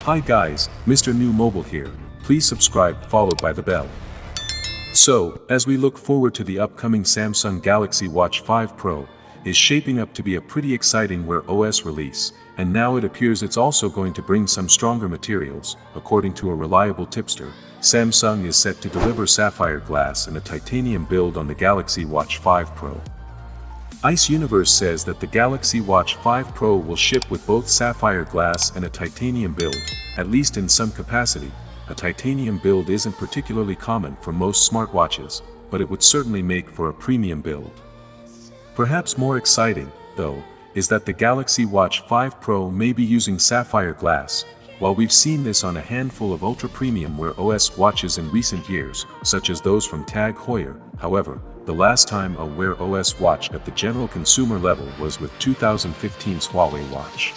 Hi guys, Mrnewmobile here. Please subscribe followed by the bell. So, as we look forward to the upcoming Samsung Galaxy Watch 5 Pro, is shaping up to be a pretty exciting Wear OS release, and now it appears it's also going to bring some stronger materials. According to a reliable tipster, Samsung is set to deliver sapphire glass and a titanium build on the Galaxy Watch 5 Pro. Ice Universe says that the Galaxy Watch 5 Pro will ship with both sapphire glass and a titanium build, at least in some capacity. A titanium build isn't particularly common for most smartwatches, but it would certainly make for a premium build. Perhaps more exciting, though, is that the Galaxy Watch 5 Pro may be using sapphire glass. While we've seen this on a handful of ultra-premium Wear OS watches in recent years, such as those from Tag Heuer, however, the last time a Wear OS watch at the general consumer level was with 2015's Huawei watch.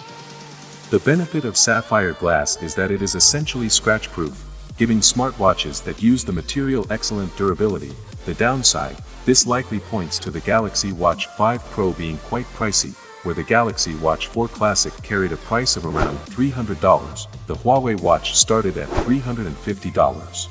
The benefit of sapphire glass is that it is essentially scratch-proof, giving smartwatches that use the material excellent durability. The downside, this likely points to the Galaxy Watch 5 Pro being quite pricey, where the Galaxy Watch 4 Classic carried a price of around $300, the Huawei watch started at $350.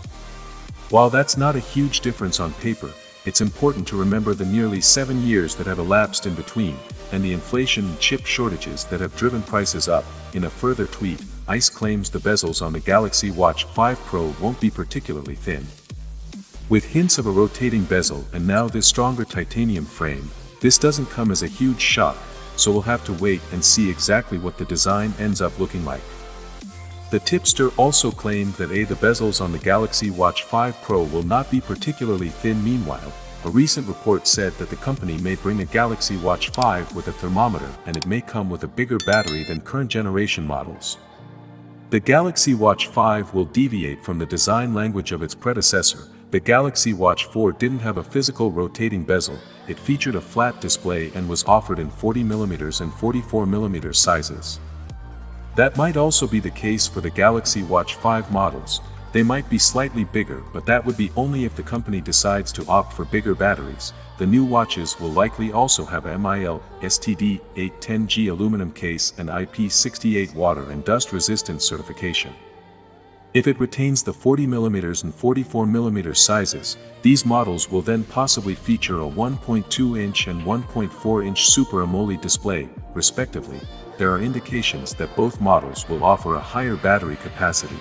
While that's not a huge difference on paper, it's important to remember the nearly 7 years that have elapsed in between, and the inflation and chip shortages that have driven prices up. In a further tweet, ICE claims the bezels on the Galaxy Watch 5 Pro won't be particularly thin. With hints of a rotating bezel and now this stronger titanium frame, this doesn't come as a huge shock, so we'll have to wait and see exactly what the design ends up looking like. The tipster also claimed that the bezels on the Galaxy Watch 5 Pro will not be particularly thin. Meanwhile, a recent report said that the company may bring a Galaxy Watch 5 with a thermometer, and it may come with a bigger battery than current generation models. The Galaxy Watch 5 will deviate from the design language of its predecessor. The Galaxy Watch 4 didn't have a physical rotating bezel, it featured a flat display and was offered in 40mm and 44mm sizes. That might also be the case for the Galaxy Watch 5 models. They might be slightly bigger, but that would be only if the company decides to opt for bigger batteries. The new watches will likely also have a MIL STD 810G aluminum case and IP68 water and dust resistance certification. If it retains the 40mm and 44mm sizes, these models will then possibly feature a 1.2-inch and 1.4-inch Super AMOLED display, respectively. There are indications that both models will offer a higher battery capacity.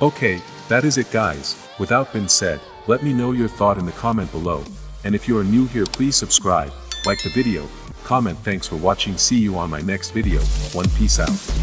Okay, that is it guys. Without being said, let me know your thought in the comment below, and if you are new here please subscribe, like the video, comment. Thanks for watching. See you on my next video. One, peace out.